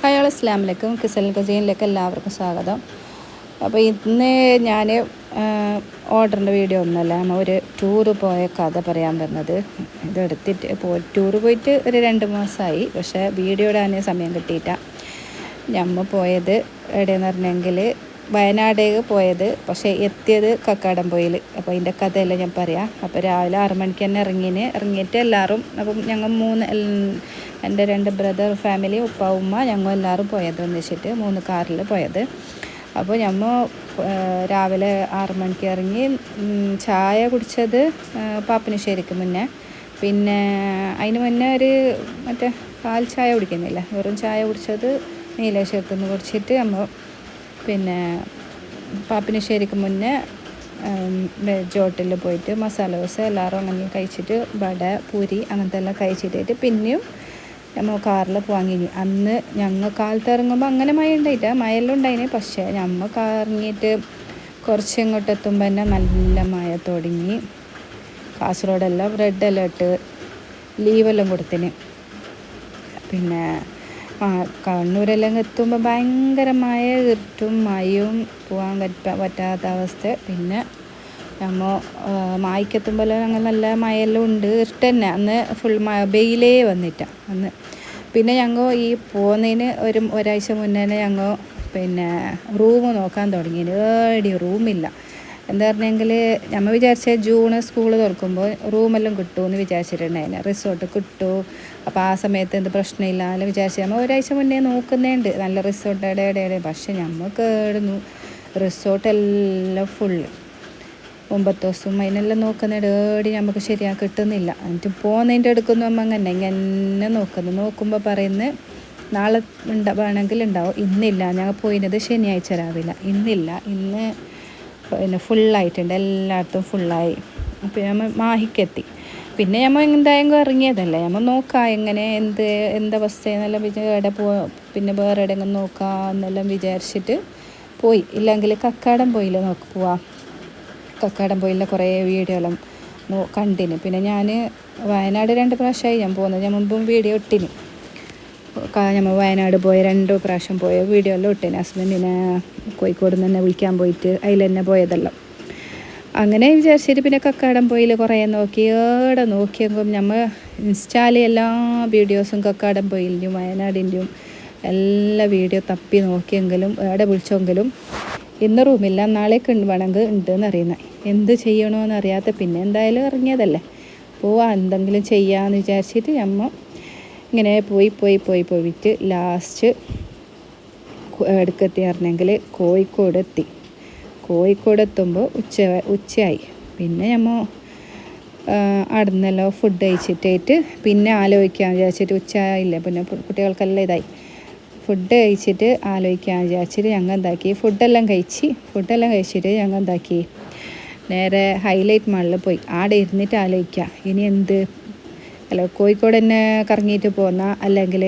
High ഇസ്ലാമിലേക്കും കിസൽ ഗസീനിലേക്ക് എല്ലാവർക്കും സ്വാഗതം. അപ്പോൾ ഇന്ന് ഞാൻ ഓർഡറിൻ്റെ വീഡിയോ ഒന്നുമല്ല, നമ്മൾ ഒരു ടൂറ് പോയ കഥ പറയാൻ വന്നത്. ഇതെടുത്തിട്ട് ടൂറ് പോയിട്ട് ഒരു 2 മാസമായി, പക്ഷേ വീഡിയോ ഇടാൻ സമയം കിട്ടിയിട്ട. നമ്മൾ പോയത് എവിടെയെന്ന് പറഞ്ഞെങ്കിൽ വയനാടേക്ക് പോയത്, പക്ഷേ എത്തിയത് കക്കാടംപൊയിൽ. അപ്പോൾ അതിൻ്റെ കഥയെല്ലാം ഞാൻ പറയാം. അപ്പോൾ രാവിലെ 6 മണിക്ക് തന്നെ ഇറങ്ങിയിട്ട് എല്ലാവരും, അപ്പം ഞങ്ങൾ എൻ്റെ 2 ബ്രദർ ഫാമിലി, ഉപ്പ ഉമ്മ, ഞങ്ങൾ എല്ലാവരും പോയത് ഒന്നിച്ചിട്ട് 3 കാറിൽ പോയത്. അപ്പോൾ നമ്മൾ രാവിലെ 6 മണിക്ക് ഇറങ്ങി. ചായ കുടിച്ചത് പാപ്പിനിശ്ശേരിക്ക് മുന്നേ, പിന്നെ അതിന് മുന്നേ മറ്റേ പാൽ ചായ കുടിക്കുന്നില്ല, വെറും ചായ കുടിച്ചത് നീലേശ്വരത്ത് നിന്ന് കുടിച്ചിട്ട് നമ്മൾ പിന്നെ പാപ്പിനിശ്ശേരിക്ക് മുന്നേ ജോട്ടിൽ പോയിട്ട് മസാല ദോശ എല്ലാവരും അങ്ങനെ കഴിച്ചിട്ട്, വട പൂരി അങ്ങനത്തെ എല്ലാം കഴിച്ചിട്ട് പിന്നെയും നമ്മൾ കാറിൽ വാങ്ങിനി. അന്ന് ഞങ്ങൾ കാലത്ത് ഇറങ്ങുമ്പോൾ അങ്ങനെ മഴ ഉണ്ടായിട്ടാ, മഴയെല്ലാം ഉണ്ടായിന്. പക്ഷേ നമ്മൾ ഇറങ്ങിയിട്ട് കുറച്ച് ഇങ്ങോട്ട് എത്തുമ്പോൾ തന്നെ നല്ല മഴ തുടങ്ങി. കാസർഗോഡെല്ലാം റെഡ് അലേർട്ട് ലീവെല്ലാം കൊടുത്തിന്. പിന്നെ കണ്ണൂരെല്ലാം എത്തുമ്പോൾ ഭയങ്കരമായ ഇരുട്ടും മഴയും, പോകാൻ പറ്റാത്ത അവസ്ഥ. പിന്നെ നമ്മൾ മായ്ക്കെത്തുമ്പോൾ ഞങ്ങൾ നല്ല മഴയെല്ലാം ഉണ്ട്, ഇരുട്ട് തന്നെ. അന്ന് ഫുൾ വെയിലേ വന്നിട്ടാണ് അന്ന്. പിന്നെ ഞങ്ങൾ ഈ പോകുന്നതിന് ഒരാഴ്ച മുന്നേ ഞങ്ങൾ പിന്നെ റൂം നോക്കാൻ തുടങ്ങി. ഏടിയും റൂമില്ല. എന്താ പറഞ്ഞെങ്കിൽ നമ്മൾ വിചാരിച്ച ജൂണ് സ്കൂൾ തുറക്കുമ്പോൾ റൂമെല്ലാം കിട്ടുമെന്ന് വിചാരിച്ചിട്ടുണ്ടായിരുന്നു, റിസോർട്ട് കിട്ടും. അപ്പോൾ ആ സമയത്ത് എന്ത് പ്രശ്നമില്ല എന്ന് വിചാരിച്ച് നമ്മൾ ഒരാഴ്ച മുന്നേ നോക്കുന്നുണ്ട് നല്ല റിസോർട്ട് എവിടെ. പക്ഷെ നമുക്ക് റിസോർട്ടെല്ലാം ഫുള്ള് 9 ദിവസം അതിനെല്ലാം നോക്കുന്നുണ്ട്. നമുക്ക് ശരിയാക്കി കിട്ടുന്നില്ല. എന്നിട്ട് പോകുന്നതിൻ്റെ എടുക്കുന്നു ഇങ്ങനെ നോക്കുമ്പോൾ പറയുന്നത് നാളെ വേണമെങ്കിൽ ഉണ്ടാവും, ഇന്നില്ല. ഞങ്ങൾ പോയിന്നത് ശനിയാഴ്ച രാവിലെ, ഇന്നില്ല. ഇന്ന് പിന്നെ ഫുള്ളായിട്ടുണ്ട്, എല്ലായിടത്തും ഫുള്ളായി. അപ്പോൾ നമ്മൾ മാഹിക്കെത്തി. പിന്നെ നമ്മൾ എന്തായാലും ഇറങ്ങിയതല്ലേ, നമ്മൾ നോക്കാം എങ്ങനെ എന്തവസ്ഥ എന്നെല്ലാം പിന്നെ വേറെ എവിടെയെങ്കിലും നോക്കാം എന്നെല്ലാം വിചാരിച്ചിട്ട് പോയി. ഇല്ലെങ്കിൽ കക്കാടംപൊയിൽ പോവാം. കക്കാടംപൊയിലെ കുറേ വീഡിയോ എല്ലാം കണ്ടിന്. പിന്നെ ഞാൻ വയനാട് 2 പ്രാവശ്യമായി ഞാൻ പോകുന്നത്. ഞാൻ മുമ്പും വീഡിയോ ഇട്ടിന്. നമ്മൾ വയനാട് പോയ 2 പ്രാവശ്യം പോയ വീഡിയോ എല്ലാം ഇട്ടിന്. ഹസ്ബൻഡിനെ കോഴിക്കോട് നിന്ന് തന്നെ വിളിക്കാൻ പോയിട്ട് അതിൽ തന്നെ പോയതെല്ലാം. അങ്ങനെ വിചാരിച്ചിട്ട് പിന്നെ കക്കാടംപൊയിൽ കുറേ നോക്കിയെങ്കിലും നമ്മൾ ഇൻസ്റ്റായിൽ എല്ലാ വീഡിയോസും കക്കാടംപൊയിലിൻ്റെയും വയനാടിൻ്റെയും എല്ലാ വീഡിയോ തപ്പി നോക്കിയെങ്കിലും എവിടെ വിളിച്ചെങ്കിലും ഇന്ന് റൂമില്ല, നാളേക്ക് വേണമെങ്കിൽ ഉണ്ടെന്ന് അറിയുന്നത്. എന്ത് ചെയ്യണമെന്ന് അറിയാത്ത പിന്നെ എന്തായാലും ഇറങ്ങിയതല്ലേ, പോവാം എന്തെങ്കിലും ചെയ്യാമെന്ന് വിചാരിച്ചിട്ട് നമ്മൾ ഇങ്ങനെ പോയിട്ട് ലാസ്റ്റ് എടുക്കെത്തി പറഞ്ഞെങ്കിൽ കോഴിക്കോട് എത്തുമ്പോൾ ഉച്ചയായി. പിന്നെ നമ്മൾ അവിടെ നിന്നെല്ലാം ഫുഡ് കഴിച്ചിട്ടായിട്ട് പിന്നെ ആലോചിക്കാൻ വിചാരിച്ചിട്ട് ഉച്ചയില്ലേ, പിന്നെ കുട്ടികൾക്കെല്ലാം ഇതായി. ഫുഡ് കഴിച്ചിട്ട് ആലോചിക്കാൻ വിചാരിച്ചിട്ട് ഞങ്ങൾ എന്താക്കി, ഫുഡെല്ലാം കഴിച്ചിട്ട് ഞങ്ങൾ എന്താക്കി, നേരെ ഹൈലൈറ്റ് മാളിൽ പോയി. ആടെ ഇരുന്നിട്ട് ആലോചിക്കുക ഇനി കോഴിക്കോട് തന്നെ കറങ്ങിയിട്ട് പോന്ന, അല്ലെങ്കിൽ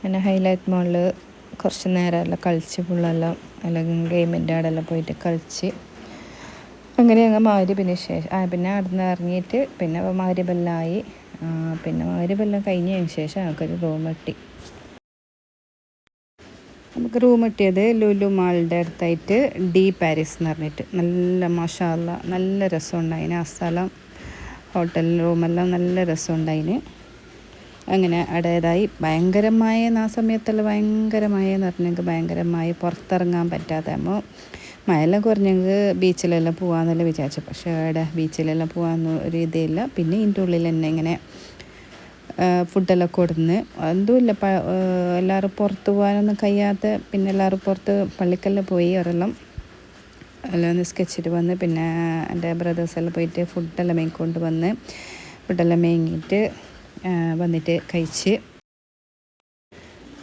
പിന്നെ ഹൈലൈറ്റ് മാളിൽ കുറച്ച് നേരമെല്ലാം കളിച്ച് ഫുള്ളെല്ലാം, അല്ലെങ്കിൽ ഗെയിമിൻ്റെ അവിടെല്ലാം പോയിട്ട് കളിച്ച് അങ്ങനെ ഞങ്ങൾ മഗ്‌രിബിന് ശേഷം പിന്നെ അവിടെ നിന്ന് ഇറങ്ങിയിട്ട് പിന്നെ മഗ്‌രിബെല്ലാമായി. പിന്നെ മഗ്‌രിബെല്ലാം കഴിഞ്ഞതിന് ശേഷം ഞങ്ങൾക്കൊരു റൂം കിട്ടി. നമുക്ക് റൂം കിട്ടിയത് ലുലു മാളിൻ്റെ അടുത്തായിട്ട് ഡി പാരീസ് എന്ന് പറഞ്ഞിട്ട്, നല്ല മാഷാ അല്ലാ നല്ല രസമുണ്ടായിന്. ആ സ്ഥലം ഹോട്ടൽ റൂമെല്ലാം നല്ല രസമുണ്ടായിന്. അങ്ങനെ അടേതായി ഭയങ്കരമായ ആ സമയത്തെല്ലാം ഭയങ്കരമായെന്ന് പറഞ്ഞെങ്കിൽ ഭയങ്കരമായി പുറത്തിറങ്ങാൻ പറ്റാതെ. നമ്മൾ മഴയെല്ലാം കുറഞ്ഞെങ്കിൽ ബീച്ചിലെല്ലാം പോകാമെന്നെല്ലാം വിചാരിച്ചു. പക്ഷേ അവിടെ ബീച്ചിലെല്ലാം പോകാമെന്ന് ഒരു ഇതേയില്ല. പിന്നെ ഇതിൻ്റെ ഉള്ളിൽ തന്നെ ഇങ്ങനെ ഫുഡെല്ലാം കൊടുന്ന് എന്തുമില്ല. എല്ലാവരും പുറത്ത് പോകാനൊന്നും കഴിയാത്ത, പിന്നെ എല്ലാവരും പുറത്ത് പള്ളിക്കെല്ലാം പോയി അവരെല്ലാം എല്ലാം നിസ്കരിച്ചിട്ട് വന്ന്. പിന്നെ എൻ്റെ ബ്രദേഴ്സെല്ലാം പോയിട്ട് ഫുഡെല്ലാം മേങ്ങിക്കൊണ്ട് വന്ന് ഫുഡെല്ലാം മേങ്ങിയിട്ട് വന്നിട്ട് കഴിച്ച്.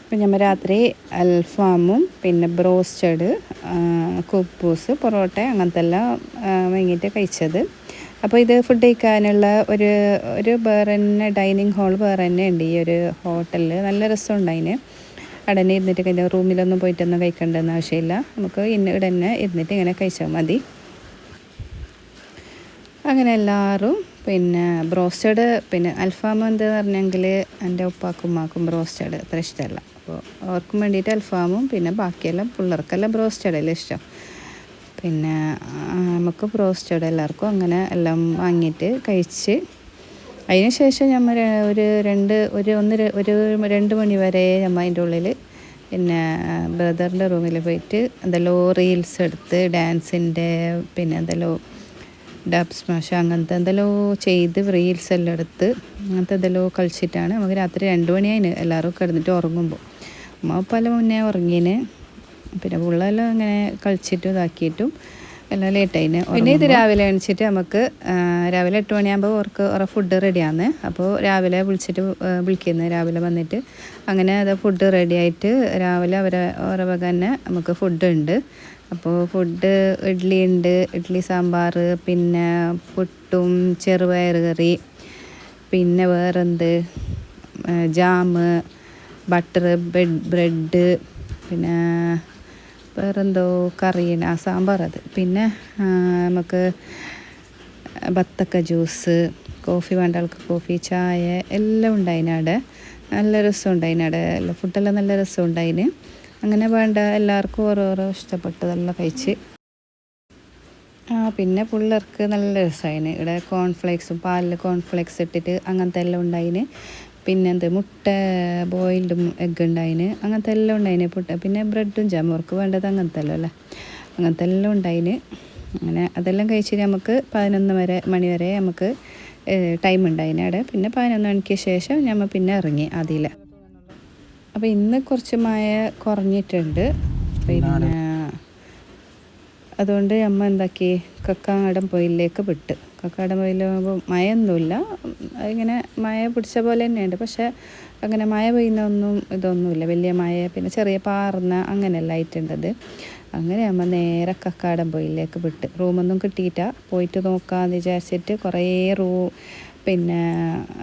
പിന്നെ നമ്മൾ രാത്രി അൽഫാമും പിന്നെ ബ്രോസ്റ്റഡ്, കുബൂസ്, പൊറോട്ട അങ്ങനത്തെ എല്ലാം വാങ്ങിയിട്ട് കഴിച്ചത്. അപ്പോൾ ഇത് ഫുഡ് കഴിക്കാനുള്ള ഒരു വേറെ തന്നെ ഡൈനിങ് ഹാൾ വേറെ തന്നെ ഉണ്ട് ഈ ഒരു ഹോട്ടലിൽ. നല്ല രസമുണ്ടായിന്. അവിടെ തന്നെ ഇരുന്നിട്ട് കഴിഞ്ഞാൽ റൂമിലൊന്നും പോയിട്ടൊന്നും കഴിക്കേണ്ടെന്ന് ആവശ്യമില്ല, നമുക്ക് ഇവിടെ തന്നെ ഇരുന്നിട്ട് ഇങ്ങനെ കഴിച്ചാൽ മതി. അങ്ങനെ എല്ലാവരും പിന്നെ ബ്രോസ്റ്റഡ് പിന്നെ അൽഫാം എന്താന്ന് പറഞ്ഞെങ്കിൽ എൻ്റെ ഉപ്പാക്കും ഉമ്മാക്കും ബ്രോസ്റ്റഡ് അത്ര ഇഷ്ടമല്ല. അപ്പോൾ അവർക്കും വേണ്ടിയിട്ട് അൽഫാമും പിന്നെ ബാക്കിയെല്ലാം പിള്ളേർക്കെല്ലാം ബ്രോസ്റ്റഡെല്ലാം ഇഷ്ടം. പിന്നെ നമുക്ക് ബ്രോസ്റ്റഡ് എല്ലാവർക്കും അങ്ങനെ എല്ലാം വാങ്ങിയിട്ട് കഴിച്ച് അതിന് ശേഷം നമ്മൾ ഒരു 2 മണി വരെ നമ്മൾ അതിൻ്റെ ഉള്ളിൽ പിന്നെ ബ്രദറിൻ്റെ റൂമിൽ പോയിട്ട് എന്തെല്ലോ റീൽസ് എടുത്ത് ഡാൻസിൻ്റെ പിന്നെ എന്തെല്ലോ ഡബ് സ്മാഷ് അങ്ങനത്തെ എന്തെല്ലോ ചെയ്ത് റീൽസ് എല്ലാം എടുത്ത് അങ്ങനത്തെ എന്തെല്ലോ കളിച്ചിട്ടാണ് നമുക്ക് രാത്രി 2 മണിയായിന് എല്ലാവരും കിടന്നിട്ട് ഉറങ്ങുമ്പോൾ. അമ്മ പല മുന്നേ ഉറങ്ങീന്. പിന്നെ പിള്ളെല്ലാം അങ്ങനെ കളിച്ചിട്ടും ഇതാക്കിയിട്ടും എല്ലാം ലേറ്റായിന്. പിന്നെ ഇത് രാവിലെ എണിച്ചിട്ട് നമുക്ക് രാവിലെ 8 മണിയാകുമ്പോൾ ഓരോ ഫുഡ് റെഡിയാന്ന്. അപ്പോൾ രാവിലെ വിളിക്കുന്നത് രാവിലെ വന്നിട്ട് അങ്ങനെ അത് ഫുഡ് റെഡിയായിട്ട് രാവിലെ ഓരോ വക തന്നെ നമുക്ക് ഫുഡ് ഉണ്ട്. അപ്പോൾ ഫുഡ് ഇഡ്ഡലി ഉണ്ട്, ഇഡ്ഡലി സാമ്പാർ, പിന്നെ പുട്ടും ചെറുപയർ കറി, പിന്നെ വേറെന്ത് ജാമ്, ബട്ടർ, ബ്രെഡ്, പിന്നെ വേറെന്തോ കറിയാണ് ആ സാമ്പാർ അത്. പിന്നെ നമുക്ക് ബത്തക്ക ജ്യൂസ്, കോഫി വേണ്ട ആൾക്ക് കോഫി, ചായ എല്ലാം ഉണ്ടായിന് അവിടെ. നല്ല രസം ഉണ്ടായിന് അവിടെ എല്ലാം ഫുഡെല്ലാം നല്ല രസം ഉണ്ടായിന്. അങ്ങനെ വേണ്ട എല്ലാവർക്കും ഓരോരോ ഇഷ്ടപ്പെട്ടതെല്ലാം കഴിച്ച്. പിന്നെ പിള്ളേർക്ക് നല്ല രസമായിന്. ഇവിടെ കോൺഫ്ലേക്സും പാലിൽ കോൺഫ്ലേക്സ് ഇട്ടിട്ട് അങ്ങനത്തെ എല്ലാം ഉണ്ടായിന്. പിന്നെ മുട്ട ബോയിൽഡ് എഗ്ഗ് ഉണ്ടായിന്. അങ്ങനത്തെ എല്ലാം ഉണ്ടായിന്. പിന്നെ ബ്രെഡും ജാമും അവർക്ക് വേണ്ടത് അങ്ങനത്തെ എല്ലാം അല്ലേ, അങ്ങനത്തെ എല്ലാം ഉണ്ടായിന്. അങ്ങനെ അതെല്ലാം കഴിച്ചിട്ട് നമുക്ക് 11 മണി വരെ നമുക്ക് ടൈം ഉണ്ടായിന് അവിടെ. പിന്നെ 11 മണിക്ക് ശേഷം നമ്മൾ പിന്നെ ഇറങ്ങി അതിൽ. അപ്പോൾ ഇന്ന് കുറച്ച് മഴ കുറഞ്ഞിട്ടുണ്ട്. പിന്നെ അതുകൊണ്ട് അമ്മ എന്താക്കി കക്കാടം പൊയിലേക്ക് വിട്ട്. കക്കാടം പൊയിലാകുമ്പോൾ മഴയൊന്നുമില്ല, ഇങ്ങനെ മഴ പിടിച്ച പോലെ തന്നെയുണ്ട്. പക്ഷേ അങ്ങനെ മഴ പെയ്യുന്നൊന്നും ഇതൊന്നുമില്ല, വലിയ മഴ. പിന്നെ ചെറിയ പാർന്ന അങ്ങനെയല്ല ആയിട്ടുണ്ടത്. അങ്ങനെ അമ്മ നേരെ കക്കാടം പൊയിലേക്ക് വിട്ട്. റൂമൊന്നും കിട്ടിയിട്ടാ പോയിട്ട് നോക്കാമെന്ന് വിചാരിച്ചിട്ട് കുറേ പിന്നെ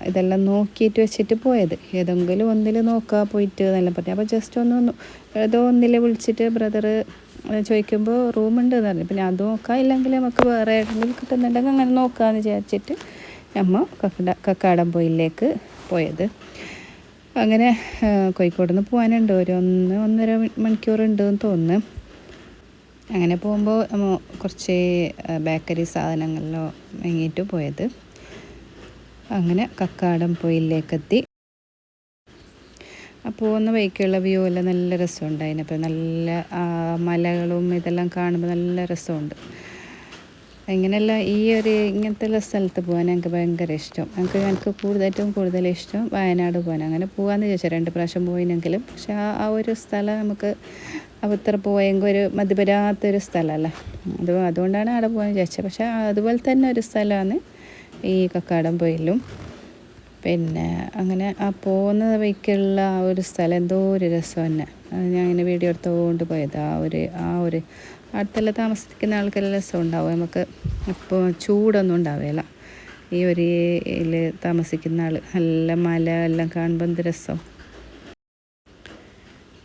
ഇതെല്ലാം നോക്കിയിട്ട് വെച്ചിട്ട് പോയത്. ഏതെങ്കിലും ഒന്നിൽ നോക്കാൻ പോയിട്ട് എന്നെല്ലാം പറഞ്ഞു. അപ്പോൾ ജസ്റ്റ് ഏതോ ഒന്നിൽ വിളിച്ചിട്ട് ബ്രദർ ചോദിക്കുമ്പോൾ റൂമുണ്ട് എന്ന് പറഞ്ഞു. പിന്നെ അത് നോക്കാം, ഇല്ലെങ്കിൽ നമുക്ക് വേറെ ഏതെങ്കിലും കിട്ടുന്നുണ്ടെങ്കിൽ അങ്ങനെ നോക്കാമെന്ന് വിചാരിച്ചിട്ട് നമ്മൾ കക്കാടം പൊയിലേക്ക് പോയത്. അങ്ങനെ കോഴിക്കോട് നിന്ന് പോകാനുണ്ട്, ഒരു 1.5 മണിക്കൂറുണ്ടെന്ന് തോന്നുന്നു. അങ്ങനെ പോകുമ്പോൾ കുറച്ച് ബേക്കറി സാധനങ്ങളിലോ വാങ്ങിയിട്ട് പോയത്. അങ്ങനെ കക്കാടം പൊയിലേക്കെത്തി. അപ്പോൾ പോകുന്ന വഴിക്കുള്ള വ്യൂ എല്ലാം നല്ല രസമുണ്ടായിന്. അപ്പോൾ നല്ല മലകളും ഇതെല്ലാം കാണുമ്പോൾ നല്ല രസമുണ്ട്. ഇങ്ങനെയെല്ലാം ഇങ്ങനത്തെ ഉള്ള സ്ഥലത്ത് പോകാൻ എനിക്ക് ഭയങ്കര ഇഷ്ടം. എനിക്ക് കൂടുതൽ ഇഷ്ടം വയനാട് പോകാൻ. അങ്ങനെ പോകാമെന്ന് ചോദിച്ചാൽ 2 പ്രാവശ്യം പോയിനെങ്കിലും പക്ഷെ ആ ഒരു സ്ഥലം നമുക്ക് അത്ര പോയെങ്കിൽ ഒരു മതിവരാത്തൊരു സ്ഥലമല്ല. അതുകൊണ്ടാണ് അവിടെ പോകാൻ വിചാരിച്ചത്. പക്ഷേ അതുപോലെ തന്നെ ഒരു സ്ഥലമാണ് ഈ കക്കാടം പൊയിലും. പിന്നെ അങ്ങനെ ആ പോകുന്ന വഴിക്കുള്ള ആ ഒരു സ്ഥലം എന്തോ ഒരു രസം തന്നെ. ഞാൻ ഇങ്ങനെ വീഡിയോ എടുത്തുകൊണ്ട് പോയത്. ആ ഒരു അടുത്തെല്ലാം താമസിക്കുന്ന ആൾക്കെല്ലാം രസം ഉണ്ടാവും. നമുക്ക് ഇപ്പോൾ ചൂടൊന്നും ഉണ്ടാവുകയില്ല. ഈ ഒരു ഇതിൽ താമസിക്കുന്ന ആൾ നല്ല മല എല്ലാം കാണുമ്പോൾ എന്ത് രസം.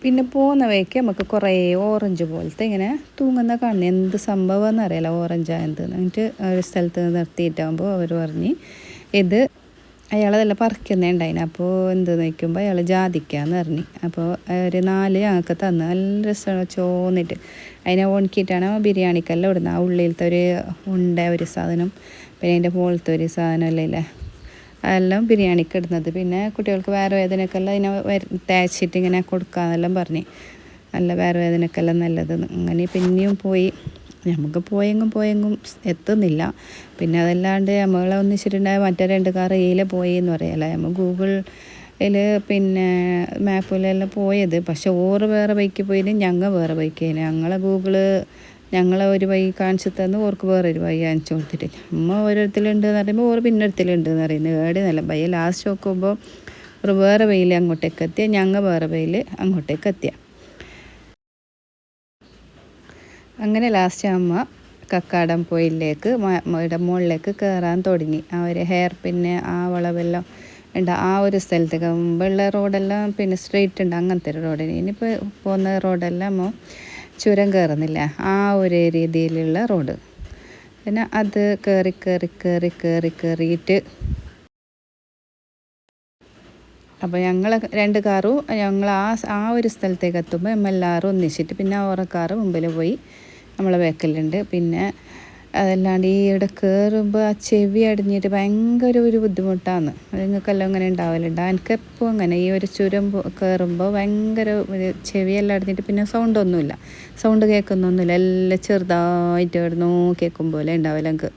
പിന്നെ പോകുന്ന വഴിക്ക് നമുക്ക് കുറേ ഓറഞ്ച് പോലത്തെ ഇങ്ങനെ തൂങ്ങുന്ന കാണുന്നത്. എന്ത് സംഭവം എന്നറിയില്ല, ഓറഞ്ചായത്. എന്നിട്ട് ഒരു സ്ഥലത്ത് നിർത്തിയിട്ടാകുമ്പോൾ അവർ പറഞ്ഞ് ഇത് അയാളതെല്ലാം പറിക്കുന്നുണ്ടായിന്. അപ്പോൾ എന്ത് നോക്കുമ്പോൾ അയാൾ ജാതിക്കാന്ന് പറഞ്ഞു. അപ്പോൾ ഒരു 4 ഞങ്ങൾക്ക് തന്നു. നല്ല രസമാണ് ചോന്നിട്ട്. അതിനെ ഉണക്കിയിട്ടാണ് ബിരിയാണിക്കെല്ലാം ഇടുന്നത്. ആ ഉള്ളിലത്തെ ഒരു സാധനം, പിന്നെ അതിൻ്റെ പോലത്തെ ഒരു സാധനം ഇല്ലേ, അതെല്ലാം ബിരിയാണിക്ക് ഇടുന്നത്. പിന്നെ കുട്ടികൾക്ക് വയറുവേദനക്കെല്ലാം ഇതിനെ തേച്ചിട്ട് ഇങ്ങനെ കൊടുക്കാമെന്നെല്ലാം പറഞ്ഞ്. നല്ല വയറുവേദനക്കെല്ലാം നല്ലത്. അങ്ങനെ പിന്നെയും പോയി. നമുക്ക് പോയെങ്കും എത്തുന്നില്ല. പിന്നെ അതല്ലാണ്ട് നമ്മളെ ഒന്നിച്ചിട്ടുണ്ടായ മറ്റേ 2 കാർ പോയി എന്ന് പറയല്ലേ. നമ്മൾ ഗൂഗിളിൽ പിന്നെ മാപ്പിലെല്ലാം പോയത്. പക്ഷെ വേറെ ബൈക്ക് പോയിന്, ഞങ്ങൾ വേറെ ബൈക്ക്. ഞങ്ങളെ ഒരു വഴി കാണിച്ചു തന്നു, ഓർക്ക് വേറൊരു വഴി കാണിച്ചു കൊടുത്തിട്ട് അമ്മ ഓരോരുത്തരുണ്ട് എന്ന് പറയുമ്പോൾ ഓർ പിന്നൊരുത്തിലുണ്ട് എന്ന് പറയുന്നത്. ഏടിന്നല്ല ഭയ ലാസ്റ്റ് നോക്കുമ്പോൾ ഒരു വേറെ വഴിയിൽ അങ്ങോട്ടേക്ക് എത്തിയ, ഞങ്ങൾ വേറെ വഴിയിൽ അങ്ങോട്ടേക്ക് എത്തിയ. അങ്ങനെ ലാസ്റ്റ് അമ്മ കക്കാടം പൊയിലേക്ക് മുകളിലേക്ക് കയറാൻ തുടങ്ങി. ആ ഒരു ഹെയർ പിന്നെ ആ വളവെല്ലാം ഉണ്ട് ആ ഒരു സ്ഥലത്തേക്ക്. മുമ്പുള്ള റോഡെല്ലാം പിന്നെ സ്ട്രെയിറ്റ് ഉണ്ട്, അങ്ങനത്തെ ഒരു റോഡിന്. ഇനിയിപ്പോൾ പോകുന്ന റോഡെല്ലാം ചുരം കയറുന്നില്ല, ആ ഒരു രീതിയിലുള്ള റോഡ്. പിന്നെ അത് കയറിയിട്ട് അപ്പോൾ ഞങ്ങൾ 2 കാറും ഞങ്ങൾ ആ ഒരു സ്ഥലത്തേക്ക് എത്തുമ്പോൾ എല്ലാവരും ഒന്നിച്ചിട്ട് പിന്നെ ഓരോ കാറ് മുമ്പിൽ പോയി നമ്മളെ ബാക്കിലുണ്ട്. പിന്നെ അതല്ലാണ്ട് ഈ ഇവിടെ കയറുമ്പോൾ ആ ചെവി അടിഞ്ഞിട്ട് ഭയങ്കര ഒരു ബുദ്ധിമുട്ടാണ്. നിങ്ങൾക്കെല്ലാം അങ്ങനെ ഉണ്ടാവലുണ്ട്? എനിക്കെപ്പോൾ അങ്ങനെ ഈ ഒരു ചുരം കയറുമ്പോൾ ഭയങ്കര ചെവിയെല്ലാം അടിഞ്ഞിട്ട് പിന്നെ സൗണ്ട് കേൾക്കുന്നൊന്നുമില്ല. എല്ലാം ചെറുതായിട്ട് കിടന്നോ കേൾക്കും പോലെ ഉണ്ടാവില്ല എനിക്ക്.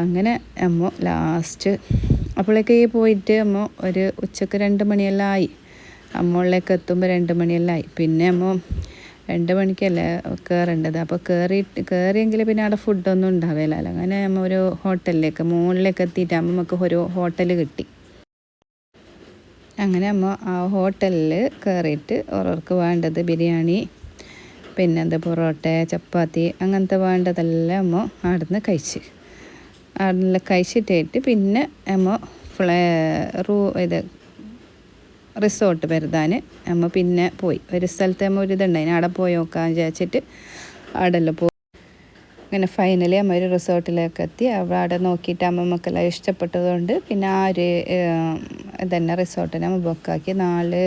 അങ്ങനെ അമ്മ ലാസ്റ്റ് അപ്പോഴേക്ക് പോയിട്ട് അമ്മ ഒരു ഉച്ചക്ക് 2 മണിയെല്ലാം ആയി. അമ്മളിലേക്ക് എത്തുമ്പോൾ 2 മണിയെല്ലാം ആയി. പിന്നെ അമ്മ 2 മണിക്കല്ലേ കയറേണ്ടത്. അപ്പോൾ കയറിയെങ്കിൽ പിന്നെ അവിടെ ഫുഡൊന്നും ഉണ്ടാവില്ലല്ലോ. അങ്ങനെ നമ്മൾ ഒരു ഹോട്ടലിലേക്ക് മുകളിലേക്ക് എത്തിയിട്ട് അമ്മക്ക് ഒരു ഹോട്ടൽ കിട്ടി. അങ്ങനെ അമ്മ ആ ഹോട്ടലിൽ കയറിയിട്ട് ഓരോർക്ക് വേണ്ടത് ബിരിയാണി, പിന്നെ പൊറോട്ട, ചപ്പാത്തി അങ്ങനത്തെ വേണ്ടതെല്ലാം അമ്മ അവിടുന്ന് കഴിച്ചിട്ടായിട്ട് പിന്നെ അമ്മ റിസോർട്ട് വരുതാൻ നമ്മൾ പിന്നെ പോയി. ഒരു സ്ഥലത്ത് നമ്മൾ ഇതുണ്ടായിന് അവിടെ പോയി നോക്കാൻ വിചാരിച്ചിട്ട് അവിടെല്ലാം പോയി. അങ്ങനെ ഫൈനലി നമ്മൾ ഒരു റിസോർട്ടിലേക്ക് എത്തി. അവിടെ നോക്കിയിട്ട് അമ്മമ്മക്കെല്ലാം ഇഷ്ടപ്പെട്ടതുകൊണ്ട് പിന്നെ ആ ഒരു ഇതന്നെ റിസോർട്ടിന് നമ്മൾ ബുക്കാക്കി. 4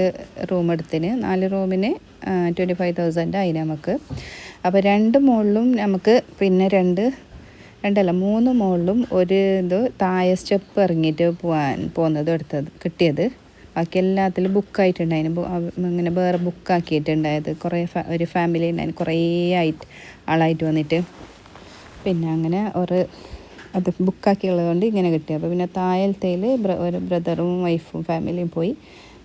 റൂം എടുത്തിന്. 4 റൂമിന് 25,000 ആയി നമുക്ക്. അപ്പോൾ 2 മുകളിലും നമുക്ക് പിന്നെ 3 മുകളിലും ഒരു താഴെ സ്റ്റെപ്പ് ഇറങ്ങിയിട്ട് കിട്ടിയത്. ബാക്കി എല്ലാത്തിലും ബുക്കായിട്ടുണ്ടായിരുന്നു. ഇങ്ങനെ വേറെ ബുക്കാക്കിയിട്ടുണ്ടായത്. ഒരു ഫാമിലി ഉണ്ടായിരുന്നു, കുറേ ആളായിട്ട് വന്നിട്ട്. പിന്നെ അങ്ങനെ അത് ബുക്കാക്കിയുള്ളത് കൊണ്ട് ഇങ്ങനെ കിട്ടി. അപ്പോൾ പിന്നെ താഴത്തേൽ ഒരു ബ്രദറും വൈഫും ഫാമിലിയും പോയി.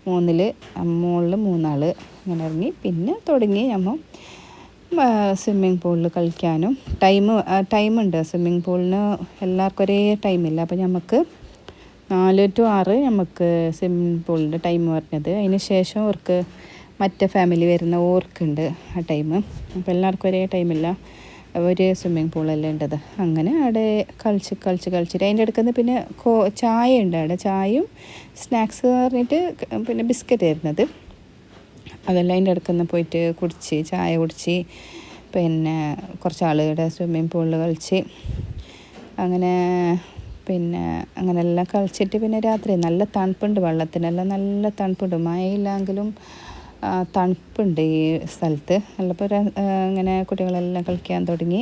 മുകളിൽ 3 ആൾ ഇങ്ങനെ ഇറങ്ങി. പിന്നെ തുടങ്ങി നമ്മൾ സ്വിമ്മിങ് പൂളിൽ കളിക്കാനും. ടൈമുണ്ട് സ്വിമ്മിങ് പൂളിന്. എല്ലാവർക്കും ഒരേ ടൈമില്ല. അപ്പോൾ നമുക്ക് 4 to 6 നമുക്ക് സ്വിമ്മിങ് പൂളിൻ്റെ ടൈം പറഞ്ഞത്. അതിന് ശേഷം അവർക്ക് മറ്റേ ഫാമിലി വരുന്ന ഓർക്കുണ്ട് ആ ടൈം. അപ്പോൾ എല്ലാവർക്കും ഒരേ ടൈമില്ല, ഒരു സ്വിമ്മിങ് പൂളല്ലേ ഉണ്ടത്. അങ്ങനെ അവിടെ കളിച്ചിട്ട് അതിൻ്റെ അടുക്കുന്ന പിന്നെ ചായ ഉണ്ട്. അവിടെ ചായയും സ്നാക്സ് പറഞ്ഞിട്ട് പിന്നെ ബിസ്ക്കറ്റ് ആയിരുന്നത്. അതെല്ലാം അതിൻ്റെ അടുക്കുന്ന പോയിട്ട് ചായ കുടിച്ച് പിന്നെ കുറച്ച് ആളുകളുടെ സ്വിമ്മിങ് പൂളിൽ കളിച്ച് അങ്ങനെയെല്ലാം കളിച്ചിട്ട് പിന്നെ രാത്രി നല്ല തണുപ്പുണ്ട്. വെള്ളത്തിനെല്ലാം നല്ല തണുപ്പുണ്ട്. മഴയില്ലെങ്കിലും തണുപ്പുണ്ട് ഈ സ്ഥലത്ത്. അപ്പോൾ അങ്ങനെ കുട്ടികളെല്ലാം കളിക്കാൻ തുടങ്ങി.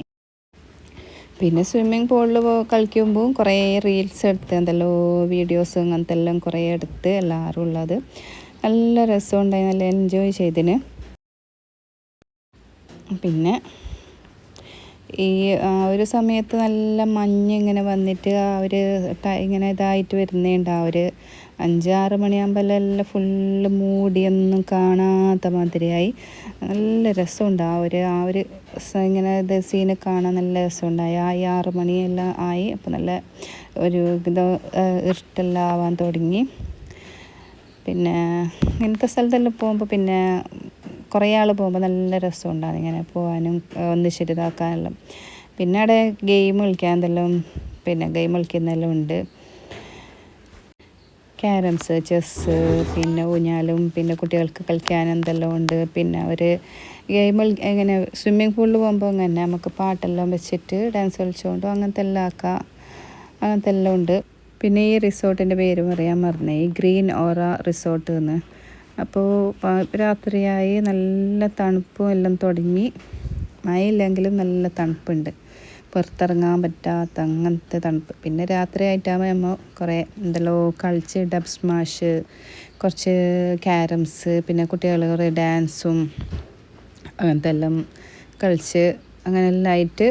പിന്നെ സ്വിമ്മിങ് പൂളിൽ കളിക്കുമ്പോൾ കുറേ റീൽസ് എടുത്ത് വീഡിയോസ് അങ്ങനത്തെ എല്ലാം കുറേ എടുത്ത് എല്ലാവരും ഉള്ളത്. നല്ല രസമുണ്ടായി, നല്ല എൻജോയ് ചെയ്തിന്. പിന്നെ ഈ ഒരു സമയത്ത് നല്ല മഞ്ഞിങ്ങനെ വന്നിട്ട് ഇങ്ങനെ ഇതായിട്ട് വരുന്നുണ്ട്. ഒരു 5-6 മണിയാകുമ്പോൾ എല്ലാം ഫുള്ള് മൂടിയൊന്നും കാണാത്ത മാതിരിയായി. നല്ല രസമുണ്ട്. ആ ഒരു ഇങ്ങനെ സീന് കാണാൻ നല്ല രസമുണ്ടായി. 6 മണിയെല്ലാം ആയി. അപ്പോൾ നല്ല ഒരു ഇരുട്ടെല്ലാം ആവാൻ തുടങ്ങി. പിന്നെ ഇങ്ങനത്തെ സ്ഥലത്തെല്ലാം പോകുമ്പോൾ പിന്നെ കുറേ ആൾ പോകുമ്പോൾ നല്ല രസമുണ്ടാകും ഇങ്ങനെ പോകാനും ഒന്നിച്ചിട്ട് ഇതാക്കാനെല്ലാം. പിന്നെ അവിടെ ഗെയിം കളിക്കുന്നതെല്ലാം ഉണ്ട്. ക്യാരംസ്, ചെസ്സ്, പിന്നെ ഊഞ്ഞാലും, പിന്നെ കുട്ടികൾക്ക് കളിക്കാൻ എന്തെല്ലാം ഉണ്ട്. പിന്നെ ഒരു ഗെയിം ഇങ്ങനെ സ്വിമ്മിങ് പൂളിൽ പോകുമ്പോൾ അങ്ങനെ നമുക്ക് പാട്ടെല്ലാം വെച്ചിട്ട് ഡാൻസ് കളിച്ചുകൊണ്ടും അങ്ങനത്തെ എല്ലാം ഉണ്ട്. പിന്നെ ഈ റിസോർട്ടിൻ്റെ പേര് പറയാൻ മറന്നേ, ഈ ഗ്രീൻ ഓറ റിസോർട്ട് എന്ന്. അപ്പോൾ രാത്രിയായി നല്ല തണുപ്പും എല്ലാം തുടങ്ങി. മഴയില്ലെങ്കിലും നല്ല തണുപ്പുണ്ട്, പുറത്തിറങ്ങാൻ പറ്റാത്ത അങ്ങനത്തെ തണുപ്പ്. പിന്നെ രാത്രി ആയിട്ടാകുമ്പോൾ നമ്മൾ കുറേ കളിച്ച് ഡബ് സ്മാഷ്, കുറച്ച് ക്യാരംസ്, പിന്നെ കുട്ടികൾ കുറേ ഡാൻസും അങ്ങനത്തെ എല്ലാം കളിച്ച് അങ്ങനെയെല്ലാം ആയിട്ട്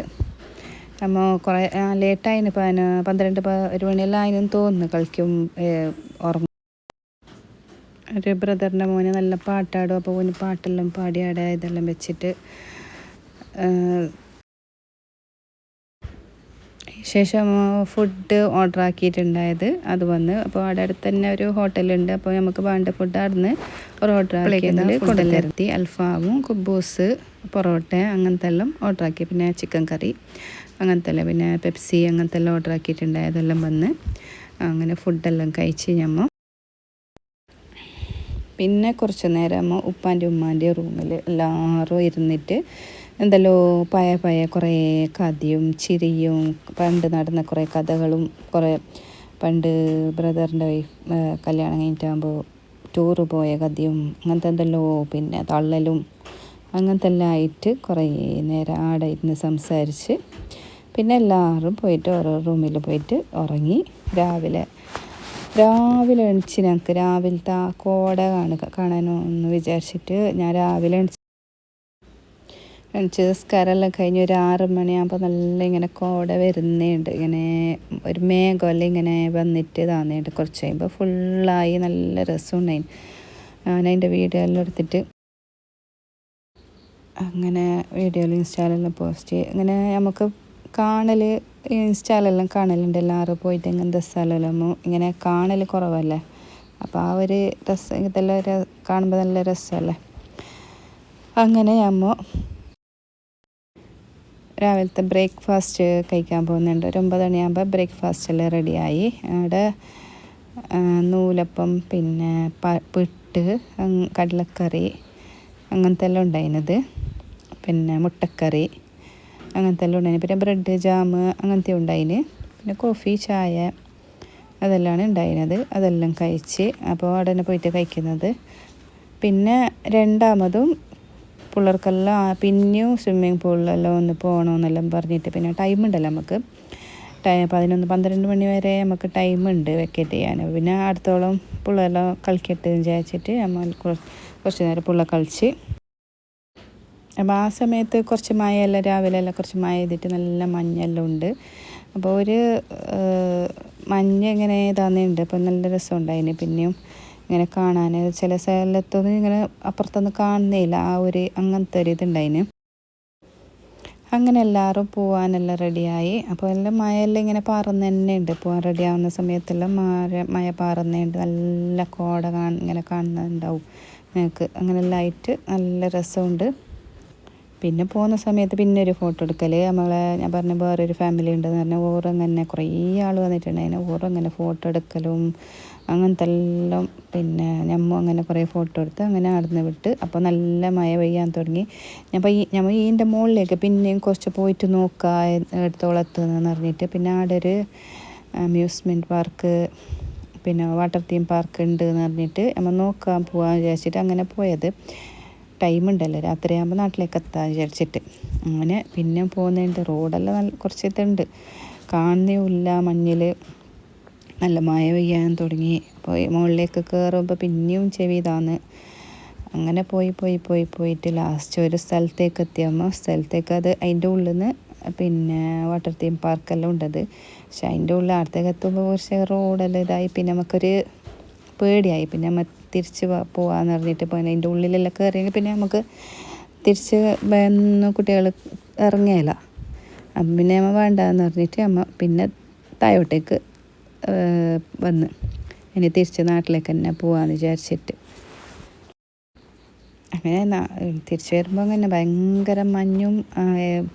നമ്മൾ കുറേ ലേറ്റായിന്. 12-1 മണിയെല്ലാം ആയിനെന്ന് തോന്നുന്നു കളിക്കും ഉറങ്ങും. ഒരു ബ്രദറിൻ്റെ മോന് നല്ല പാട്ടാടും. അപ്പോൾ ഓന് പാട്ടെല്ലാം പാടി അവിടെ ഇതെല്ലാം വെച്ചിട്ട് ശേഷം ഫുഡ് ഓർഡർ ആക്കിയിട്ടുണ്ടായത് അത് വന്ന്. അപ്പോൾ അവിടെ അടുത്ത് തന്നെ ഒരു ഹോട്ടലുണ്ട്. അപ്പോൾ നമുക്ക് വേണ്ട ഫുഡ് അവിടുന്ന് ഒരു ഓർഡർ ആക്കിയതിൽ കൊണ്ടുവരുത്തി. അൽഫാമും, കുബൂസ്, പൊറോട്ട അങ്ങനത്തെ എല്ലാം ഓർഡർ ആക്കി. പിന്നെ ചിക്കൻ കറി അങ്ങനത്തെ എല്ലാം, പിന്നെ പെപ്സി അങ്ങനത്തെ എല്ലാം ഓർഡർ ആക്കിയിട്ടുണ്ടായതെല്ലാം വന്ന്. അങ്ങനെ ഫുഡെല്ലാം കഴിച്ച് ഞമ്മ പിന്നെ കുറച്ച് നേരം ഉപ്പാൻ്റെ ഉമ്മാൻ്റെ റൂമിൽ എല്ലാവരും ഇരുന്നിട്ട് എന്തല്ലോ പഴയ പഴയ കുറേ കഥയും ചിരിയും പണ്ട് നടന്ന കുറേ കഥകളും കുറേ പണ്ട് ബ്രദറിൻ്റെ കല്യാണം കഴിഞ്ഞിട്ടാകുമ്പോൾ ടൂറ് പോയ കഥയും അങ്ങനത്തെ എന്തെല്ലോ പിന്നെ തള്ളലും അങ്ങനത്തെ എല്ലാം ആയിട്ട് കുറേ നേരം ആടെ ഇരുന്ന് സംസാരിച്ച് പിന്നെ എല്ലാവരും പോയിട്ട് ഓരോ റൂമിൽ പോയിട്ട് ഉറങ്ങി. രാവിലെ എണിച്ച് ഞങ്ങൾക്ക് രാവിലത്തെ ആ കോട കാണാനോ എന്ന് വിചാരിച്ചിട്ട് ഞാൻ രാവിലെ എണിച്ച് നിസ്കാരമെല്ലാം കഴിഞ്ഞ് ഒരു 6 മണിയാകുമ്പോൾ നല്ല ഇങ്ങനെ കോട വരുന്നുണ്ട്. ഇങ്ങനെ ഒരു മേഘമെല്ലാം ഇങ്ങനെ വന്നിട്ട് താന്നുണ്ട്. കുറച്ച് കഴിയുമ്പോൾ ഫുള്ളായി നല്ല രസമുണ്ടായി. ഞാനതിൻ്റെ വീഡിയോ എല്ലാം എടുത്തിട്ട് അങ്ങനെ വീഡിയോയിൽ ഇൻസ്റ്റാലെല്ലാം പോസ്റ്റ് ചെയ്യും. ഇങ്ങനെ നമുക്ക് ഇൻസ്റ്റാലെല്ലാം കാണലുണ്ട്. എല്ലാവരും പോയിട്ട് ഇങ്ങനത്തെ സ്ഥലമെല്ലാം ഇങ്ങനെ കാണൽ കുറവല്ലേ. അപ്പോൾ ആ ഒരു രസം ഇതെല്ലാം കാണുമ്പോൾ നല്ല രസമല്ലേ. അങ്ങനെ അമ്മ രാവിലത്തെ ബ്രേക്ക്ഫാസ്റ്റ് കഴിക്കാൻ പോകുന്നുണ്ട്. ഒരു 9 മണിയാകുമ്പോൾ ബ്രേക്ക്ഫാസ്റ്റ് എല്ലാം റെഡിയായി. അവിടെ നൂലപ്പം പിന്നെ പുട്ട് കടലക്കറി അങ്ങനത്തെ എല്ലാം ഉണ്ടായിരുന്നത്. പിന്നെ മുട്ടക്കറി അങ്ങനത്തെ എല്ലാം ഉണ്ടായിന്. പിന്നെ ബ്രെഡ് ജാം അങ്ങനത്തെ ഉണ്ടായിന്. പിന്നെ കോഫി ചായ അതെല്ലാം ഉണ്ടായിരുന്നത്. അതെല്ലാം കഴിച്ച് അപ്പോൾ അവിടെ തന്നെ പോയിട്ട് കഴിക്കുന്നത്. പിന്നെ രണ്ടാമതും പിള്ളേർക്കെല്ലാം പിന്നെയും സ്വിമ്മിങ് പൂളിലെല്ലാം ഒന്ന് പോകണമെന്നെല്ലാം പറഞ്ഞിട്ട് പിന്നെ ടൈം ഉണ്ടല്ലോ നമുക്ക് 11-12 മണി വരെ നമുക്ക് ടൈമുണ്ട് വെക്കേറ്റ് ചെയ്യാൻ. പിന്നെ അടുത്തോളം പിള്ളേരെല്ലാം കളിക്കട്ടെ വിചാരിച്ചിട്ട് നമ്മൾ കുറച്ച് നേരം പിള്ളേർ കളിച്ച്. അപ്പോൾ ആ സമയത്ത് കുറച്ച് മഴയെല്ലാം രാവിലെ എല്ലാം കുറച്ച് മഴ ചെയ്തിട്ട് നല്ല മഞ്ഞെല്ലാം ഉണ്ട്. അപ്പോൾ ഒരു മഞ്ഞ് ഇങ്ങനെ ഇതാകുന്നുണ്ട്. അപ്പോൾ നല്ല രസമുണ്ടായിന്. പിന്നെയും ഇങ്ങനെ കാണാൻ ചില സ്ഥലത്തൊന്നും ഇങ്ങനെ അപ്പുറത്തൊന്നും കാണുന്നില്ല. അങ്ങനത്തെ ഒരു ഇതുണ്ടായിന്. അങ്ങനെ എല്ലാവരും പോകാനെല്ലാം റെഡിയായി. അപ്പോൾ എല്ലാം മഴയെല്ലാം ഇങ്ങനെ പാറുന്ന തന്നെ ഉണ്ട്. പോകാൻ റെഡിയാവുന്ന സമയത്തെല്ലാം മഴ പാറുന്നുണ്ട്. നല്ല കോട ഇങ്ങനെ കാണുന്നുണ്ടാവും നിങ്ങൾക്ക്. അങ്ങനെയെല്ലാം ആയിട്ട് നല്ല രസമുണ്ട്. പിന്നെ പോകുന്ന സമയത്ത് പിന്നെ ഒരു ഫോട്ടോ എടുക്കൽ ഞാൻ പറഞ്ഞ വേറൊരു ഫാമിലി ഉണ്ടെന്ന് പറഞ്ഞാൽ ഓരങ്ങനെ കുറേ ആൾ വന്നിട്ടുണ്ടായിരുന്നു. ഓരങ്ങനെ ഫോട്ടോ എടുക്കലും അങ്ങനത്തെ എല്ലാം. പിന്നെ ഞമ്മ അങ്ങനെ കുറേ ഫോട്ടോ എടുത്ത് അങ്ങനെ നടന്ന് വിട്ട്. അപ്പോൾ നല്ല മഴ പെയ്യാൻ തുടങ്ങി. ഞമ്മ ഇതിൻ്റെ മുകളിലേക്ക് പിന്നെയും കുറച്ച് പോയിട്ട് നോക്കാം എടുത്തോളത്തുനിന്ന് പറഞ്ഞിട്ട് പിന്നെ അവിടെ ഒരു അമ്യൂസ്മെൻറ്റ് പാർക്ക് പിന്നെ വാട്ടർ തീം പാർക്ക് ഉണ്ട് എന്ന് പറഞ്ഞിട്ട് നമ്മൾ നോക്കാൻ പോകാൻ വിചാരിച്ചിട്ട് അങ്ങനെ പോയത്. ടൈമുണ്ടല്ലോ രാത്രിയാകുമ്പോൾ നാട്ടിലേക്ക് എത്താൻ വിചാരിച്ചിട്ട് അങ്ങനെ പിന്നെ പോകുന്നതിൻ്റെ റോഡെല്ലാം കുറച്ച് ഇതുണ്ട്. കാണുന്നേയില്ല മഞ്ഞിൽ. നല്ല മഴ പെയ്യാൻ തുടങ്ങി. അപ്പോൾ മുകളിലേക്ക് കയറുമ്പോൾ പിന്നെയും ചെവിതാന്ന്. അങ്ങനെ പോയിട്ട് ലാസ്റ്റ് ഒരു സ്ഥലത്തേക്ക് എത്തിയപ്പോൾ അത് അതിൻ്റെ ഉള്ളിൽ നിന്ന് പിന്നെ വാട്ടർ തീം പാർക്കെല്ലാം ഉണ്ടത്. പക്ഷെ അതിൻ്റെ ഉള്ളിൽ അടുത്തേക്ക് എത്തുമ്പോൾ കുറച്ച് റോഡെല്ലാം ഇതായി. പിന്നെ നമുക്കൊരു പേടിയായി. പിന്നെ നമ്മൾ തിരിച്ച് പോകാമെന്ന് പറഞ്ഞിട്ട് അതിൻ്റെ ഉള്ളിലെല്ലാം കയറിയെങ്കിൽ പിന്നെ നമുക്ക് തിരിച്ച് കുട്ടികൾ ഇറങ്ങിയില്ല. അപ്പം പിന്നെ നമ്മൾ വേണ്ടാന്ന് പറഞ്ഞിട്ട് പിന്നെ താഴോട്ടേക്ക് വന്ന് ഇനി തിരിച്ച് നാട്ടിലേക്ക് തന്നെ പോകാമെന്ന് വിചാരിച്ചിട്ട് അങ്ങനെ തിരിച്ച് വരുമ്പോൾ അങ്ങനെ ഭയങ്കര മഞ്ഞും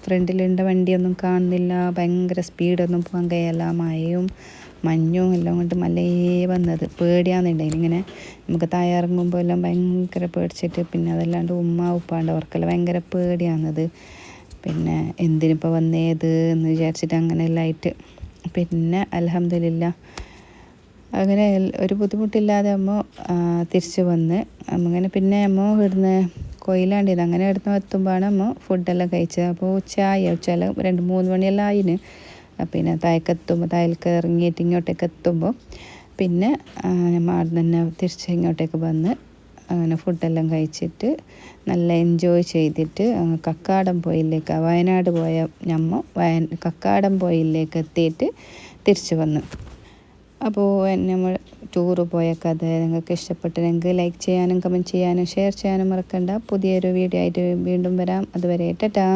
ഫ്രണ്ടിലുണ്ട വണ്ടിയൊന്നും കാണുന്നില്ല. ഭയങ്കര സ്പീഡൊന്നും പോകാൻ കഴിയില്ല. മഴയും മഞ്ഞും എല്ലാം കൊണ്ട് മലേ വന്നത്. പേടിയാണെന്നുണ്ടെങ്കിൽ ഇങ്ങനെ നമുക്ക് താഴെയിറങ്ങുമ്പോൾ എല്ലാം ഭയങ്കര പേടിച്ചിട്ട് പിന്നെ അതല്ലാണ്ട് ഉപ്പാണ്ട് അവർക്കെല്ലാം ഭയങ്കര പേടിയാകുന്നത്. പിന്നെ എന്തിനിപ്പോൾ വന്നേത് എന്ന് വിചാരിച്ചിട്ട് അങ്ങനെയെല്ലാം ആയിട്ട് പിന്നെ അൽഹംദുലില്ലാഹ് അങ്ങനെ ഒരു ബുദ്ധിമുട്ടില്ലാതെ തിരിച്ച് വന്ന് അങ്ങനെ പിന്നെ ഇവിടുന്ന് കൊയിലാണ്ടിന്ന് അങ്ങനെ ഇവിടുന്ന് എത്തുമ്പോഴാണ് ഫുഡെല്ലാം കഴിച്ചത്. അപ്പോൾ ഉച്ചയാൽ 2-3 മണിയെല്ലാം ആയിന്. പിന്നെ താഴേക്ക് ഇറങ്ങിയിട്ട് ഇങ്ങോട്ടേക്ക് എത്തുമ്പോൾ പിന്നെ നമ്മൾ അവിടെ തന്നെ തിരിച്ച് ഇങ്ങോട്ടേക്ക് വന്ന് അങ്ങനെ ഫുഡെല്ലാം കഴിച്ചിട്ട് നല്ല എൻജോയ് ചെയ്തിട്ട് കക്കാടംപൊയിലേക്ക് വയനാട് പോയ കക്കാടംപൊയിലേക്ക് എത്തിയിട്ട് തിരിച്ച് വന്നു. അപ്പോൾ നമ്മൾ ടൂറ് പോയ കഥ നിങ്ങൾക്ക് ഇഷ്ടപ്പെട്ടെങ്കിൽ ലൈക്ക് ചെയ്യാനും കമൻറ്റ് ചെയ്യാനും ഷെയർ ചെയ്യാനും മറക്കണ്ട. പുതിയൊരു വീഡിയോ ആയിട്ട് വീണ്ടും വരാം. അതുവരെ ടാറ്റാ.